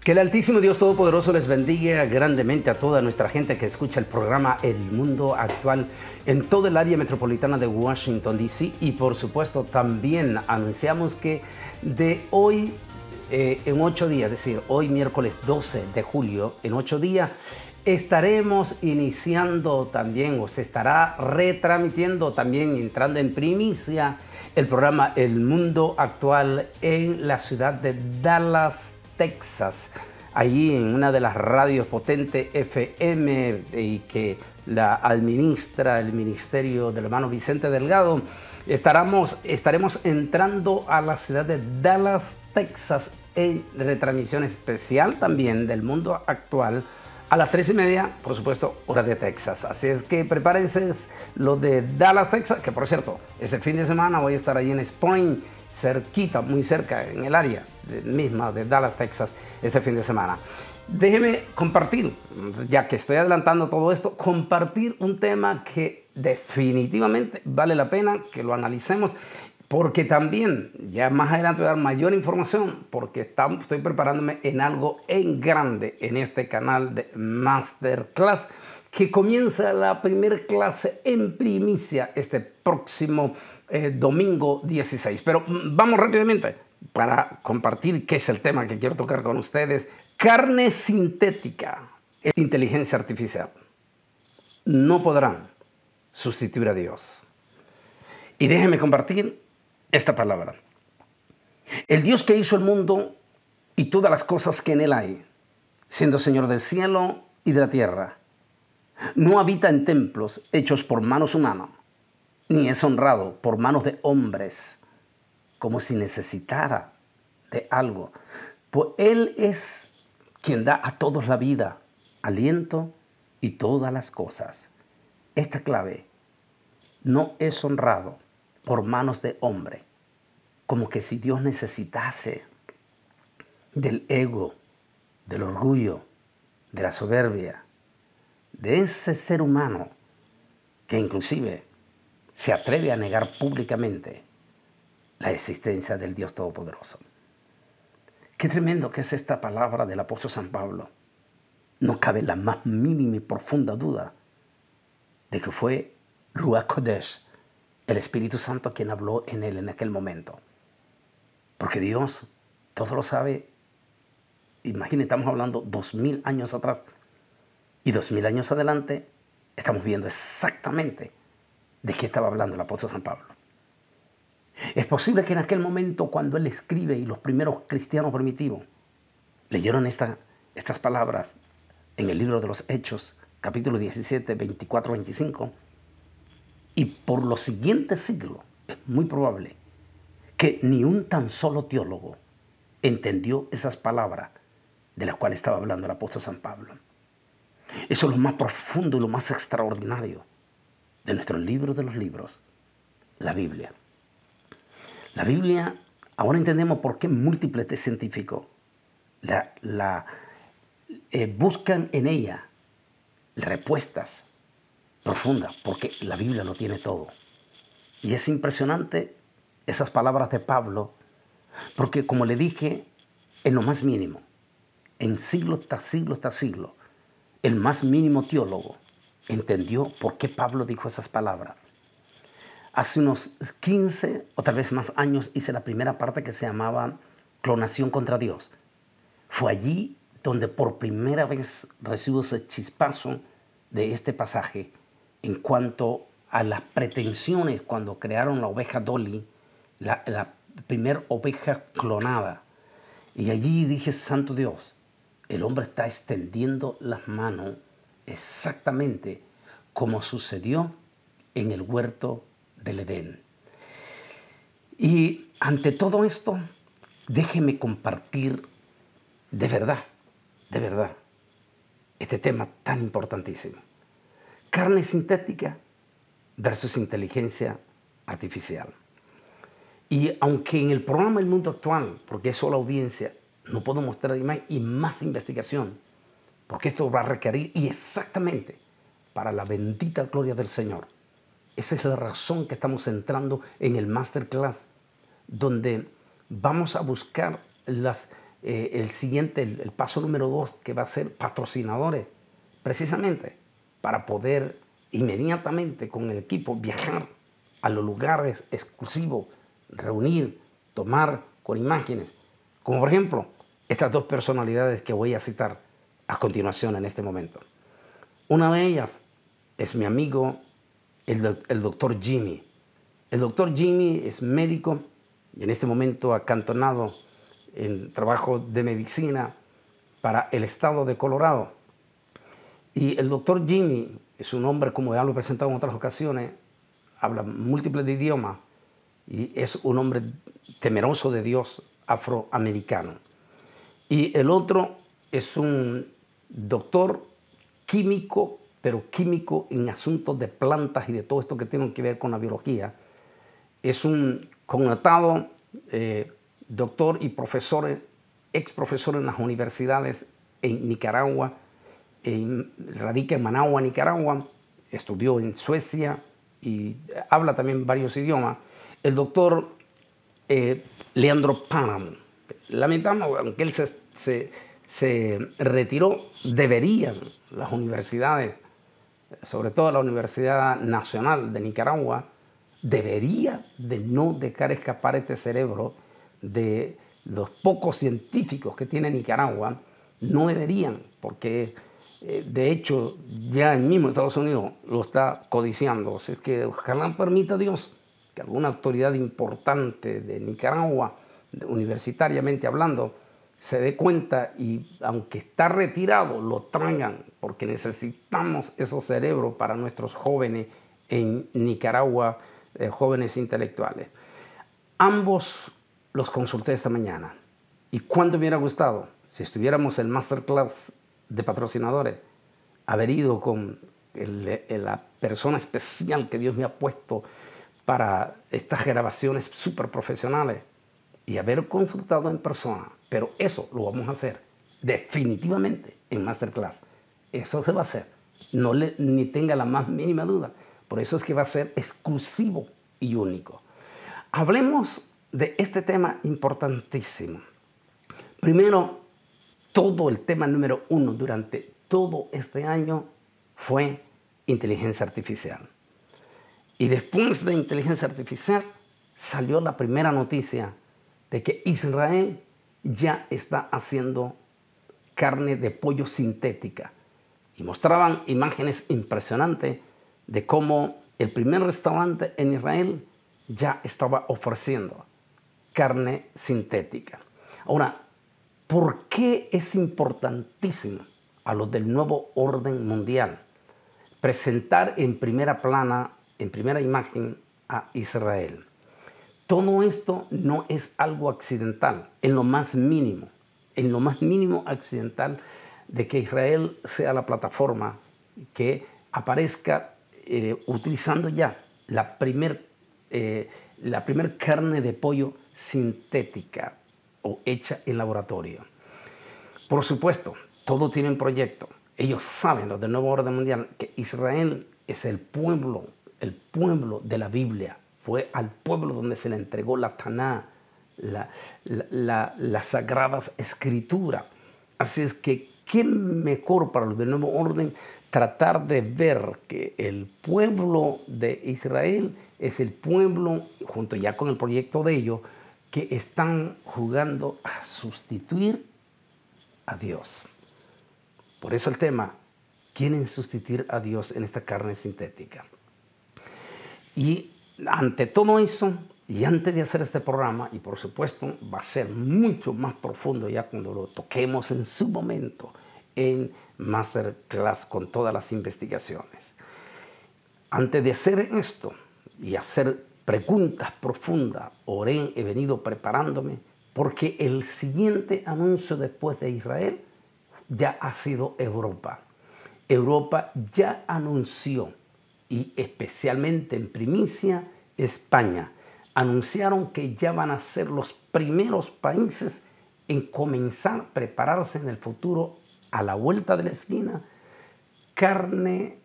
Que el Altísimo Dios Todopoderoso les bendiga grandemente a toda nuestra gente que escucha el programa El Mundo Actual en todo el área metropolitana de Washington, D.C. Y por supuesto también anunciamos que de hoy en 8 días, es decir, hoy miércoles 12 de julio, en 8 días, estaremos iniciando también, o se estará retransmitiendo también, entrando en primicia, el programa El Mundo Actual en la ciudad de Dallas, Texas, allí en una de las radios potentes FM y que la administra el ministerio del hermano Vicente Delgado. Estaremos entrando a la ciudad de Dallas, Texas, en retransmisión especial también del Mundo Actual a las 3:30, por supuesto, hora de Texas. Así es que prepárense los de Dallas, Texas, que por cierto, este fin de semana voy a estar allí en Spring, cerquita, muy cerca, en el área misma de Dallas, Texas, ese fin de semana. Déjeme compartir, ya que estoy adelantando todo esto, compartir un tema que definitivamente vale la pena que lo analicemos, porque también, ya más adelante voy a dar mayor información, porque estoy preparándome en algo en grande en este canal de Masterclass, que comienza la primera clase en primicia este próximo domingo 16. Pero vamos rápidamente para compartir qué es el tema que quiero tocar con ustedes. Carne sintética, inteligencia artificial, no podrán sustituir a Dios. Y déjenme compartir esta palabra. El Dios que hizo el mundo y todas las cosas que en él hay, siendo Señor del cielo y de la tierra, no habita en templos hechos por manos humanas, ni es honrado por manos de hombres, como si necesitara de algo. Pues Él es quien da a todos la vida, aliento y todas las cosas. Esta clave: no es honrado por manos de hombre, como que si Dios necesitase del ego, del orgullo, de la soberbia, de ese ser humano que inclusive se atreve a negar públicamente la existencia del Dios Todopoderoso. Qué tremendo que es esta palabra del apóstol San Pablo. No cabe la más mínima y profunda duda de que fue Ruach Kodesh, el Espíritu Santo, quien habló en él en aquel momento. Porque Dios todo lo sabe. Imagínate, estamos hablando 2000 años atrás. Y 2000 años adelante estamos viendo exactamente de qué estaba hablando el apóstol San Pablo. Es posible que en aquel momento, cuando él escribe y los primeros cristianos primitivos leyeron estas palabras en el libro de los Hechos, capítulo 17, 24, 25, y por los siguientes siglos es muy probable que ni un tan solo teólogo entendió esas palabras de las cuales estaba hablando el apóstol San Pablo. Eso es lo más profundo y lo más extraordinario de nuestro libro de los libros, la Biblia. La Biblia, ahora entendemos por qué múltiples de científicos buscan en ella respuestas profundas, porque la Biblia lo tiene todo. Y es impresionante esas palabras de Pablo, porque como le dije, en lo más mínimo, en siglo tras siglo tras siglo, el más mínimo teólogo entendió por qué Pablo dijo esas palabras. Hace unos 15 o tal vez más años hice la primera parte que se llamaba Clonación contra Dios. Fue allí donde por primera vez recibo ese chispazo de este pasaje en cuanto a las pretensiones cuando crearon la oveja Dolly, la primera oveja clonada. Y allí dije, santo Dios, el hombre está extendiendo las manos exactamente como sucedió en el huerto del Edén. Y ante todo esto, déjeme compartir de verdad, este tema tan importantísimo. Carne sintética versus inteligencia artificial. Y aunque en el programa El Mundo Actual, porque es solo audiencia, no puedo mostrar más investigación, porque esto va a requerir, y exactamente para la bendita gloria del Señor. Esa es la razón que estamos entrando en el Masterclass, donde vamos a buscar las el siguiente, el paso número 2, que va a ser patrocinadores, precisamente para poder inmediatamente con el equipo viajar a los lugares exclusivos, reunir, tomar con imágenes, como por ejemplo estas dos personalidades que voy a citar a continuación en este momento. Una de ellas es mi amigo, el doctor Jimmy. El doctor Jimmy es médico y en este momento acantonado en trabajo de medicina para el estado de Colorado. Y el doctor Jimmy es un hombre, como ya lo he presentado en otras ocasiones, habla múltiples de idiomas y es un hombre temeroso de Dios, afroamericano. Y el otro es un doctor químico, pero químico en asuntos de plantas y de todo esto que tiene que ver con la biología. Es un connotado doctor y profesor, ex profesor en las universidades en Nicaragua, radica en Managua, Nicaragua, estudió en Suecia y habla también varios idiomas. El doctor Leandro Páramo, lamentablemente, aunque él se retiró, deberían las universidades, sobre todo la Universidad Nacional de Nicaragua, debería de no dejar escapar este cerebro de los pocos científicos que tiene Nicaragua. No deberían, porque de hecho ya el mismo Estados Unidos lo está codiciando. Así es que ojalá permita Dios que alguna autoridad importante de Nicaragua, universitariamente hablando, se dé cuenta y aunque está retirado, lo traigan, porque necesitamos esos cerebros para nuestros jóvenes en Nicaragua, jóvenes intelectuales. Ambos los consulté esta mañana y cuánto me hubiera gustado si estuviéramos en el masterclass de patrocinadores, haber ido con la persona especial que Dios me ha puesto para estas grabaciones súper profesionales y haber consultado en persona. Pero eso lo vamos a hacer definitivamente en masterclass. Eso se va a hacer. Ni tenga la más mínima duda. Por eso es que va a ser exclusivo y único. Hablemos de este tema importantísimo. Primero, todo el tema número 1 durante todo este año fue inteligencia artificial. Y después de inteligencia artificial salió la primera noticia de que Israel ya está haciendo carne de pollo sintética. Y mostraban imágenes impresionantes de cómo el primer restaurante en Israel ya estaba ofreciendo carne sintética. Ahora, ¿por qué es importantísimo a los del nuevo orden mundial presentar en primera plana, en primera imagen a Israel? Todo esto no es algo accidental, en lo más mínimo accidental de que Israel sea la plataforma que aparezca utilizando ya la primer carne de pollo sintética o hecha en laboratorio. Por supuesto, todos tienen proyecto. Ellos saben, los del nuevo orden mundial, que Israel es el pueblo de la Biblia. Fue al pueblo donde se le entregó la Taná, las sagradas escrituras. Así es que, ¿qué mejor para los del nuevo orden tratar de ver que el pueblo de Israel es el pueblo, junto ya con el proyecto de ellos, que están jugando a sustituir a Dios? Por eso el tema, quieren sustituir a Dios en esta carne sintética. Y ante todo eso, y antes de hacer este programa, y por supuesto va a ser mucho más profundo ya cuando lo toquemos en su momento en Masterclass con todas las investigaciones. Antes de hacer esto y hacer preguntas profundas, oré, he venido preparándome, porque el siguiente anuncio después de Israel ya ha sido Europa. Europa ya anunció, y especialmente en primicia, España, anunciaron que ya van a ser los primeros países en comenzar a prepararse en el futuro, a la vuelta de la esquina, carne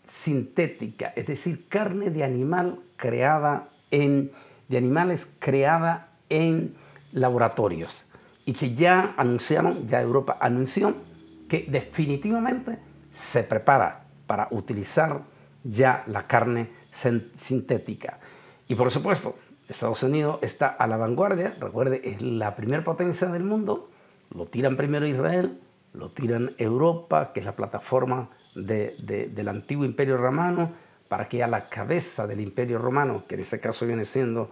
sintética, es decir, carne de animales creada en laboratorios. y que ya anunciaron, ya Europa anunció que definitivamente se prepara para utilizar ya la carne sintética. Y por supuesto, Estados Unidos está a la vanguardia. Recuerde, es la primera potencia del mundo. Lo tiran primero Israel, lo tiran Europa, que es la plataforma del antiguo Imperio Romano, para que a la cabeza del Imperio Romano, que en este caso viene siendo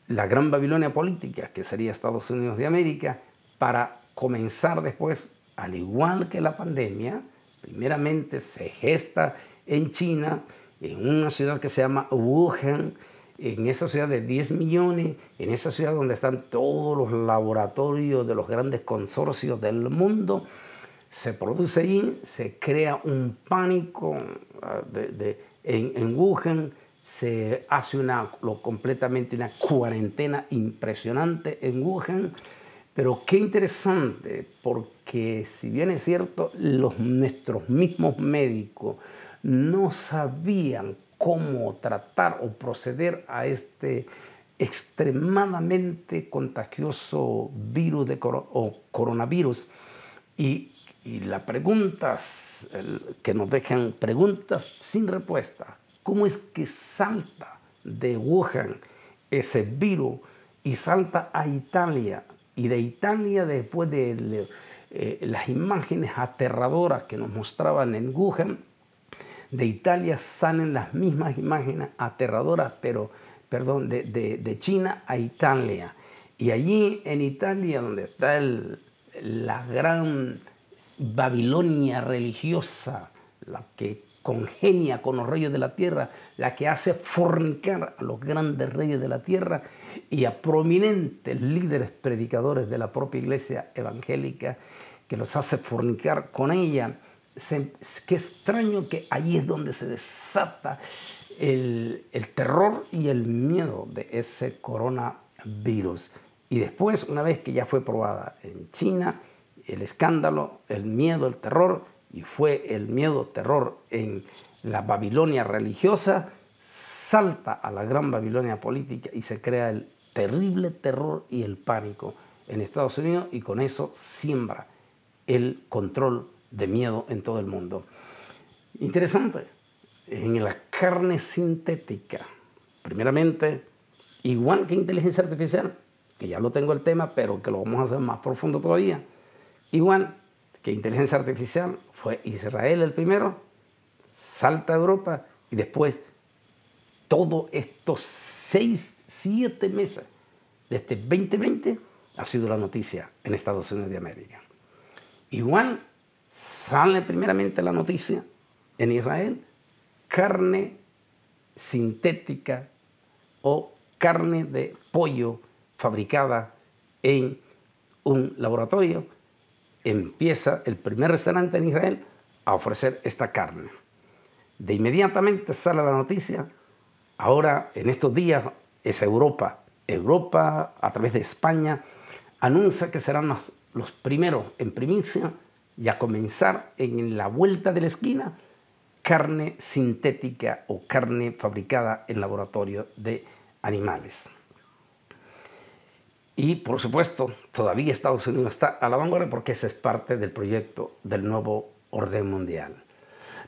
la Gran Babilonia política, que sería Estados Unidos de América, para comenzar después, al igual que la pandemia, primeramente se gesta en China, en una ciudad que se llama Wuhan, en esa ciudad de 10 millones, en esa ciudad donde están todos los laboratorios de los grandes consorcios del mundo. Se produce ahí, se crea un pánico en Wuhan, se hace completamente una cuarentena impresionante en Wuhan. Pero qué interesante, porque si bien es cierto, nuestros mismos médicos no sabían cómo tratar o proceder a este extremadamente contagioso virus o coronavirus. Y las preguntas que nos dejan preguntas sin respuesta. ¿Cómo es que salta de Wuhan ese virus y salta a Italia? Y de Italia, después de las imágenes aterradoras que nos mostraban en Wuhan, de Italia salen las mismas imágenes aterradoras, de China a Italia. Y allí en Italia, donde está la gran Babilonia religiosa, la que congenia con los reyes de la tierra, la que hace fornicar a los grandes reyes de la tierra y a prominentes líderes predicadores de la propia iglesia evangélica, que los hace fornicar con ella. Qué extraño que ahí es donde se desata el terror y el miedo de ese coronavirus. Y después, una vez que ya fue probada en China, el escándalo, el miedo, el terror, y fue el miedo, terror en la Babilonia religiosa, salta a la gran Babilonia política y se crea el terrible terror y el pánico en Estados Unidos, y con eso siembra el control de miedo en todo el mundo. Interesante, en la carne sintética, primeramente, igual que inteligencia artificial, que ya lo tengo el tema, pero que lo vamos a hacer más profundo todavía, igual que inteligencia artificial, fue Israel el primero, salta a Europa, y después todos estos 6-7 meses de este 2020 ha sido la noticia en Estados Unidos de América. Igual sale primeramente la noticia en Israel, carne sintética o carne de pollo fabricada en un laboratorio. Empieza el primer restaurante en Israel a ofrecer esta carne. De inmediatamente sale la noticia. Ahora, en estos días, es Europa. Europa, a través de España, anuncia que serán los primeros en primicia y a comenzar en la vuelta de la esquina carne sintética o carne fabricada en laboratorio de animales. Y por supuesto, todavía Estados Unidos está a la vanguardia porque ese es parte del proyecto del nuevo orden mundial.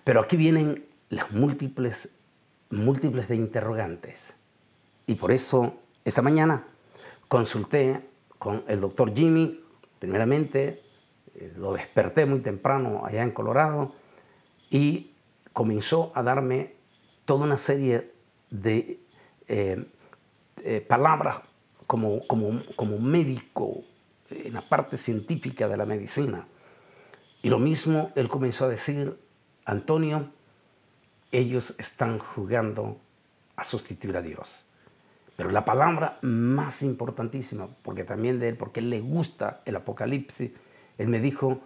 Pero aquí vienen las múltiples de interrogantes. Y por eso, esta mañana consulté con el doctor Jimmy. Primeramente, lo desperté muy temprano allá en Colorado y comenzó a darme toda una serie de palabras como médico en la parte científica de la medicina. Y lo mismo él comenzó a decir: Antonio, ellos están jugando a sustituir a Dios. Pero la palabra más importantísima, porque también de él, porque él le gusta el Apocalipsis, él me dijo: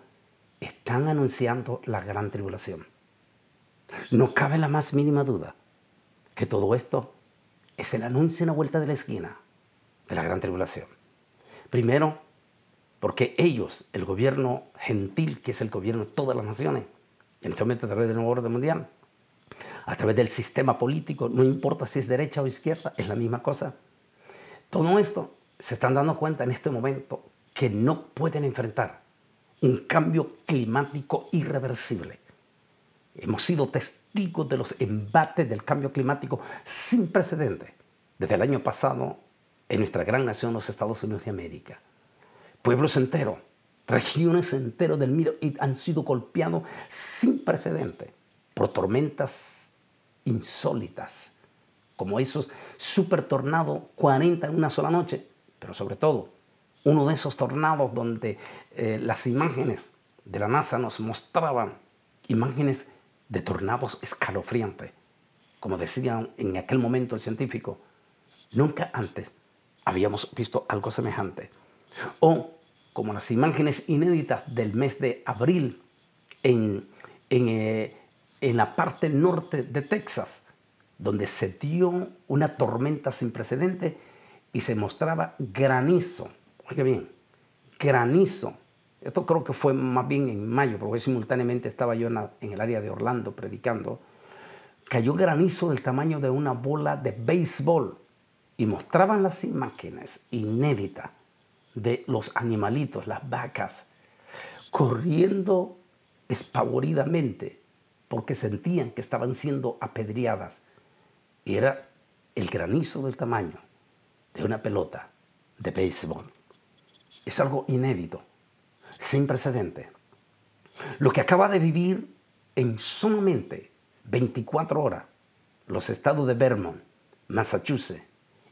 están anunciando la gran tribulación. No cabe la más mínima duda que todo esto es el anuncio en la vuelta de la esquina de la gran tribulación. Primero, porque ellos, el gobierno gentil, que es el gobierno de todas las naciones, en este momento a través del nuevo orden mundial, a través del sistema político, no importa si es derecha o izquierda, es la misma cosa. Todo esto se están dando cuenta en este momento que no pueden enfrentar un cambio climático irreversible. Hemos sido testigos de los embates del cambio climático sin precedentes desde el año pasado en nuestra gran nación, los Estados Unidos de América. Pueblos enteros, regiones enteras del Middle East han sido golpeados sin precedentes por tormentas insólitas, como esos super tornados 40 en una sola noche, pero sobre todo uno de esos tornados donde las imágenes de la NASA nos mostraban imágenes de tornados escalofriantes. Como decían en aquel momento el científico, nunca antes habíamos visto algo semejante. O como las imágenes inéditas del mes de abril en la parte norte de Texas, donde se dio una tormenta sin precedentes y se mostraba granizo. Oiga bien, granizo. Esto creo que fue más bien en mayo, porque simultáneamente estaba yo en el área de Orlando predicando. Cayó granizo del tamaño de una bola de béisbol y mostraban las imágenes inéditas de los animalitos, las vacas, corriendo espavoridamente porque sentían que estaban siendo apedreadas. Y era el granizo del tamaño de una pelota de béisbol. Es algo inédito, sin precedentes. Lo que acaba de vivir en solamente 24 horas los estados de Vermont, Massachusetts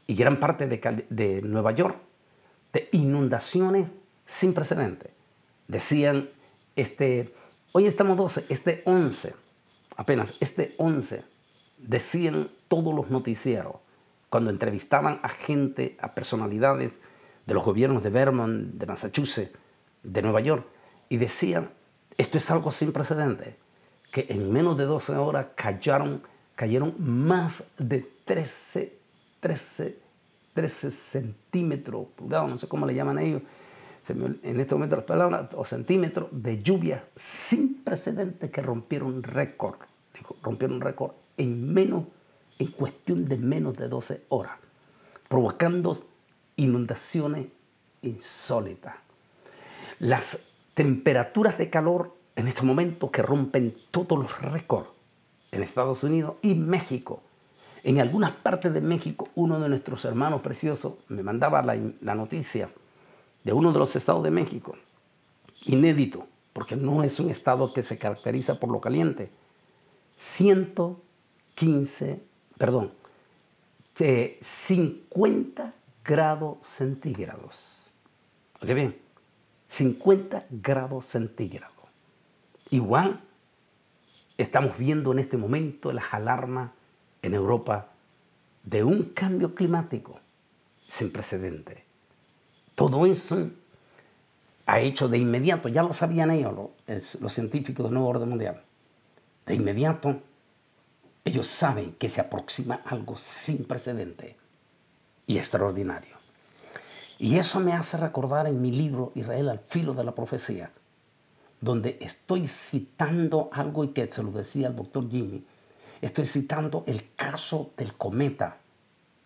y gran parte de Nueva York, de inundaciones sin precedentes. Decían, hoy estamos 12, 11, apenas 11, decían todos los noticieros, cuando entrevistaban a gente, a personalidades de los gobiernos de Vermont, de Massachusetts, de Nueva York, y decían, esto es algo sin precedentes, que en menos de 12 horas cayeron más de 13 centímetros, pulgadas, no sé cómo le llaman ellos, en este momento las palabras, o centímetros de lluvia sin precedentes que rompieron récord en cuestión de menos de 12 horas, provocando inundaciones insólitas. Las temperaturas de calor en este momento que rompen todos los récords en Estados Unidos y México. En algunas partes de México, uno de nuestros hermanos preciosos me mandaba la noticia de uno de los estados de México, inédito, porque no es un estado que se caracteriza por lo caliente, 50 grados centígrados. ¿Ok bien? 50 grados centígrados. Igual estamos viendo en este momento las alarmas en Europa de un cambio climático sin precedentes. Todo eso ha hecho de inmediato, ya lo sabían ellos, los científicos del Nuevo Orden Mundial, de inmediato ellos saben que se aproxima algo sin precedentes y extraordinario. Y eso me hace recordar en mi libro Israel al filo de la profecía, donde estoy citando algo y que se lo decía el doctor Jimmy. Estoy citando el caso del cometa,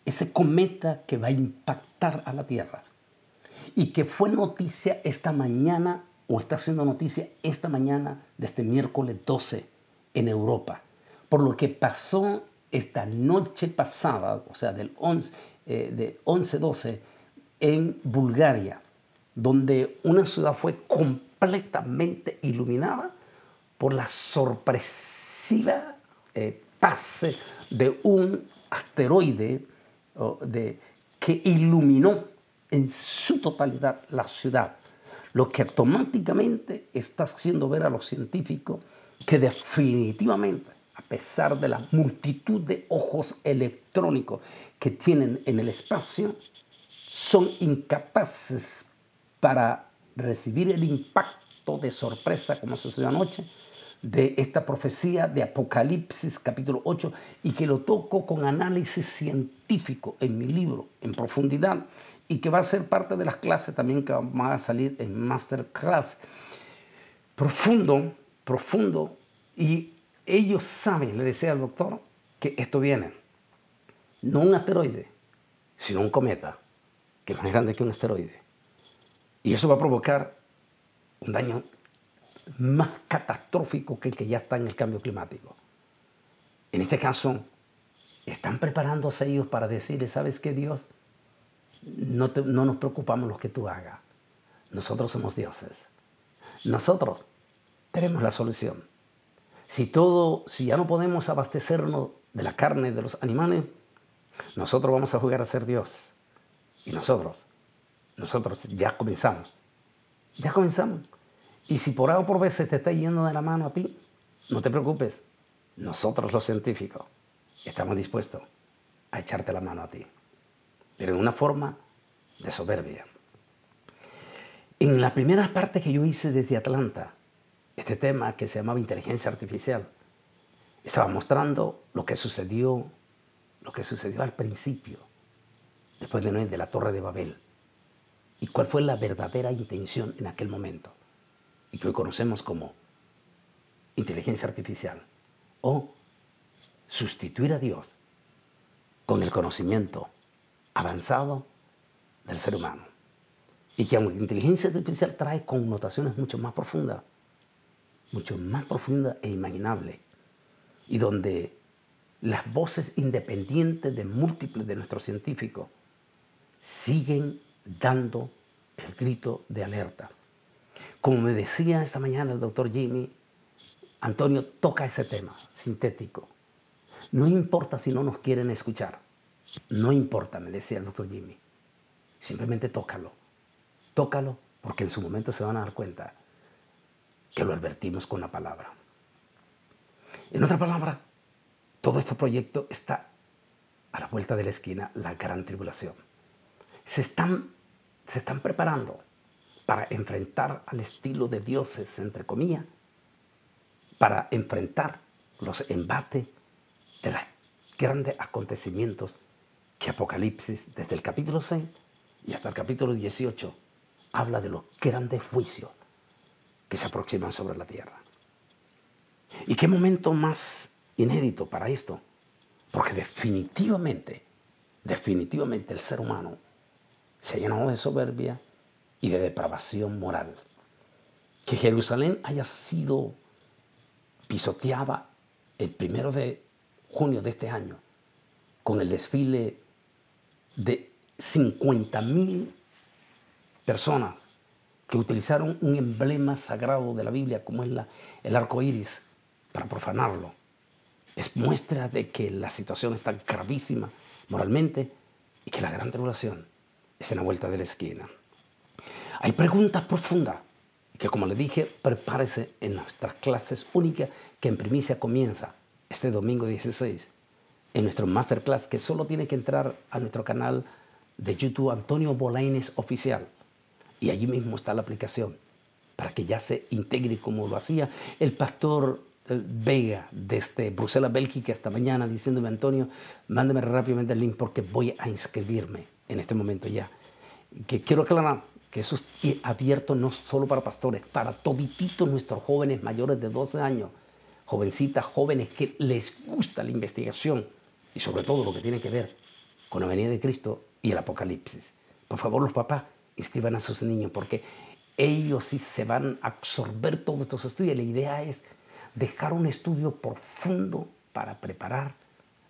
ese cometa que va a impactar a la Tierra y que fue noticia esta mañana, o está siendo noticia esta mañana de este miércoles 12 en Europa, por lo que pasó esta noche pasada, o sea, de 11-12 en Bulgaria, donde una ciudad fue completamente iluminada por la sorpresiva pase de un asteroide que iluminó en su totalidad la ciudad, lo que automáticamente está haciendo ver a los científicos que definitivamente, a pesar de la multitud de ojos electrónicos que tienen en el espacio, son incapaces para recibir el impacto de sorpresa, como se hizo anoche, de esta profecía de Apocalipsis capítulo 8, y que lo toco con análisis científico en mi libro, en profundidad, y que va a ser parte de las clases también que van a salir en Masterclass. Profundo, y ellos saben, le decía al doctor, que esto viene, no un asteroide, sino un cometa, que es más grande que un asteroide. Y eso va a provocar un daño más catastrófico que el que ya está en el cambio climático. En este caso, están preparándose ellos para decirle, ¿sabes qué, Dios? No nos preocupamos lo que tú hagas. Nosotros somos dioses. Nosotros tenemos la solución. Si ya no podemos abastecernos de la carne de los animales, nosotros vamos a jugar a ser Dios. Y nosotros ya comenzamos. Ya comenzamos. Y si por A o por B se te está yendo de la mano a ti, no te preocupes. Nosotros los científicos estamos dispuestos a echarte la mano a ti. Pero en una forma de soberbia. En la primera parte que yo hice desde Atlanta, este tema que se llamaba inteligencia artificial, estaba mostrando lo que sucedió al principio, después de la Torre de Babel, y cuál fue la verdadera intención en aquel momento, y que hoy conocemos como inteligencia artificial, o sustituir a Dios con el conocimiento avanzado del ser humano. Y que aunque la inteligencia artificial trae connotaciones mucho más profundas e imaginables, y donde las voces independientes de múltiples de nuestros científicos siguen dando el grito de alerta. Como me decía esta mañana el doctor Jimmy, Antonio, toca ese tema sintético. No importa si no nos quieren escuchar. No importa, me decía el doctor Jimmy. Simplemente tócalo. Tócalo porque en su momento se van a dar cuenta que lo advertimos con la palabra. En otra palabra, todo este proyecto está a la vuelta de la esquina, la gran tribulación. Se están preparando para enfrentar al estilo de dioses, entre comillas, para enfrentar los embates de los grandes acontecimientos que Apocalipsis, desde el capítulo 6 y hasta el capítulo 18, habla de los grandes juicios que se aproximan sobre la tierra. ¿Y qué momento más inédito para esto? Porque definitivamente el ser humano se llenó de soberbia y de depravación moral. Que Jerusalén haya sido pisoteada el 1 de junio de este año con el desfile de 50,000 personas que utilizaron un emblema sagrado de la Biblia como es el arco iris para profanarlo. Es muestra de que la situación está gravísima moralmente y que la gran tribulación es en la vuelta de la esquina. Hay preguntas profundas que, como le dije, prepárese en nuestras clases únicas que en primicia comienza este domingo 16 en nuestro masterclass, que solo tiene que entrar a nuestro canal de YouTube Antonio Bolaines Oficial, y allí mismo está la aplicación para que ya se integre como lo hacía el pastor Vega desde Bruselas, Bélgica, esta mañana, diciéndome: Antonio, mándame rápidamente el link porque voy a inscribirme en este momento ya. Que quiero aclarar que eso es abierto no solo para pastores, para todititos nuestros jóvenes mayores de 12 años, jovencitas, jóvenes que les gusta la investigación y sobre todo lo que tiene que ver con la venida de Cristo y el Apocalipsis. Por favor, los papás, inscriban a sus niños porque ellos sí se van a absorber todos estos estudios. La idea es dejar un estudio profundo para preparar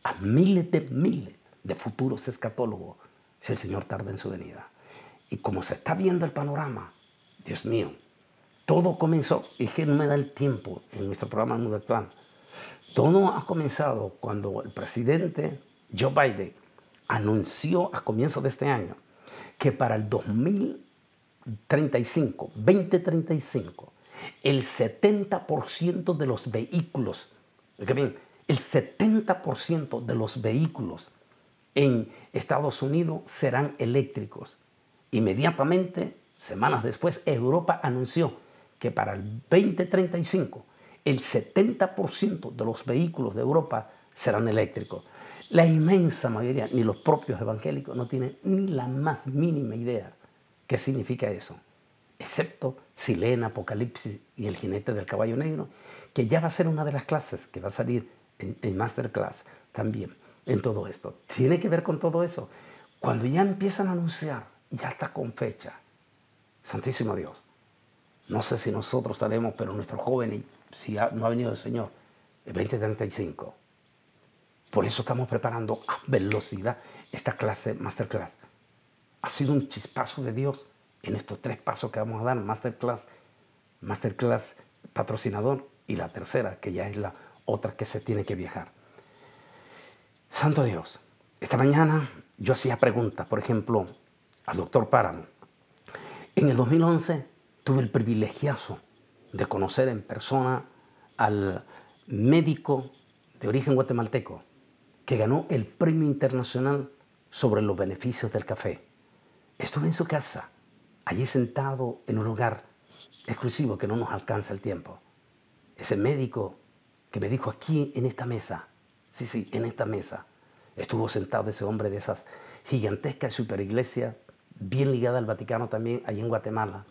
a miles de futuros escatólogos si el Señor tarda en su venida. Y como se está viendo el panorama, Dios mío, todo comenzó, y es que no me da el tiempo en nuestro programa Mundo Actual. Todo ha comenzado cuando el presidente Joe Biden anunció a comienzos de este año que para el 2035, el 70% de los vehículos, el 70% de los vehículos en Estados Unidos serán eléctricos. Inmediatamente, semanas después, Europa anunció que para el 2035 el 70% de los vehículos de Europa serán eléctricos. La inmensa mayoría, ni los propios evangélicos, no tienen ni la más mínima idea qué significa eso, excepto si leen Apocalipsis y el jinete del caballo negro, que ya va a ser una de las clases que va a salir en Masterclass también en todo esto. Tiene que ver con todo eso. Cuando ya empiezan a anunciar, ya está con fecha, Santísimo Dios. No sé si nosotros estaremos, pero nuestro joven, si no ha venido el Señor, el 2035. Por eso estamos preparando a velocidad esta clase, masterclass. Ha sido un chispazo de Dios en estos 3 pasos que vamos a dar, masterclass patrocinador, y la tercera, que ya es la otra que se tiene que viajar. Santo Dios, esta mañana yo hacía preguntas, por ejemplo, al doctor Páramo. En el 2011 tuve el privilegiazo de conocer en persona al médico de origen guatemalteco que ganó el premio internacional sobre los beneficios del café. Estuve en su casa, allí sentado en un lugar exclusivo que no nos alcanza el tiempo. Ese médico que me dijo aquí en esta mesa, sí, en esta mesa, estuvo sentado ese hombre de esas gigantescas superiglesias, bien ligada al Vaticano también, allí en Guatemala,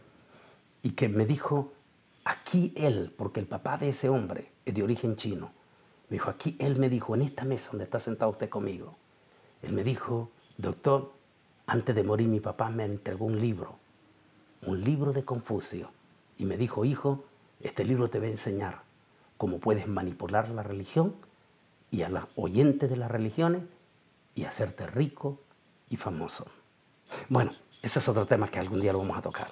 y que me dijo, aquí él, porque el papá de ese hombre es de origen chino, me dijo, aquí él me dijo, en esta mesa donde está sentado usted conmigo, él me dijo, doctor, antes de morir mi papá me entregó un libro de Confucio, y me dijo, hijo, este libro te va a enseñar cómo puedes manipular la religión y a los oyentes de las religiones y hacerte rico y famoso. Bueno, ese es otro tema que algún día lo vamos a tocar.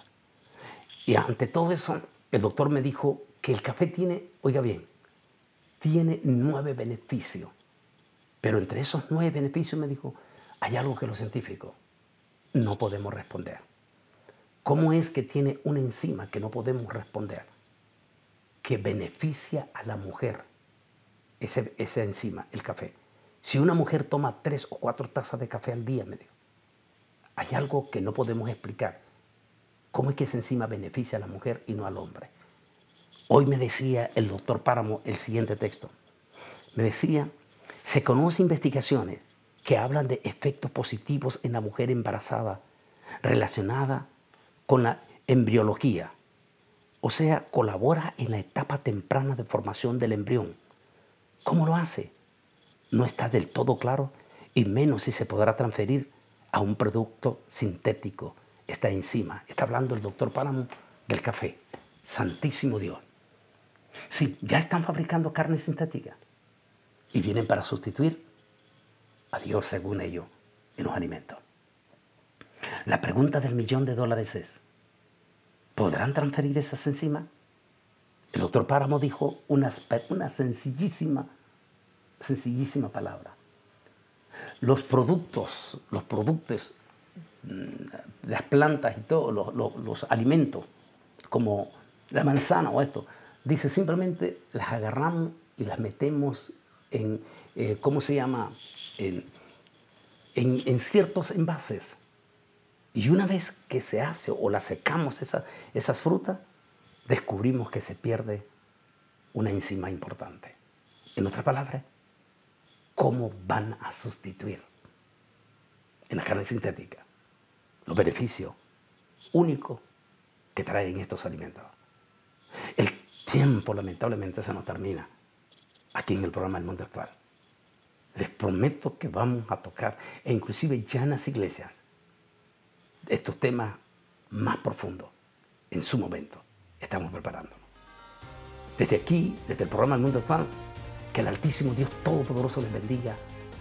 Y ante todo eso, el doctor me dijo que el café tiene, oiga bien, tiene 9 beneficios. Pero entre esos 9 beneficios, me dijo, hay algo que los científicos no podemos responder. ¿Cómo es que tiene una enzima que no podemos responder, que beneficia a la mujer, esa enzima, el café? Si una mujer toma 3 o 4 tazas de café al día, me dijo, hay algo que no podemos explicar. ¿Cómo es que esa enzima beneficia a la mujer y no al hombre? Hoy me decía el doctor Páramo el siguiente texto. Me decía, se conocen investigaciones que hablan de efectos positivos en la mujer embarazada relacionada con la embriología. O sea, colabora en la etapa temprana de formación del embrión. ¿Cómo lo hace? No está del todo claro, y menos si se podrá transferir a un producto sintético esta enzima. Está hablando el doctor Páramo del café. Santísimo Dios. Sí, ya están fabricando carne sintética y vienen para sustituir a Dios, según ellos, en los alimentos. La pregunta del $1.000.000 es, ¿podrán transferir esas enzimas? El doctor Páramo dijo una sencillísima palabra. Los productos, las plantas y todos los alimentos, como la manzana o esto, dice simplemente las agarramos y las metemos en, ¿cómo se llama? En ciertos envases. Y una vez que se hace o las secamos esas frutas, descubrimos que se pierde una enzima importante. En otras palabras, ¿cómo van a sustituir en la carne sintética los beneficios únicos que traen estos alimentos? El tiempo lamentablemente se nos termina aquí en el programa El Mundo Actual. Les prometo que vamos a tocar, e inclusive ya en las iglesias, estos temas más profundos en su momento. Estamos preparándonos. Desde aquí, desde el programa El Mundo Actual, que el Altísimo Dios Todopoderoso les bendiga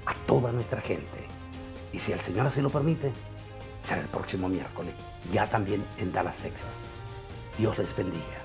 a toda nuestra gente. Y si el Señor así lo permite, será el próximo miércoles, ya también en Dallas, Texas. Dios les bendiga.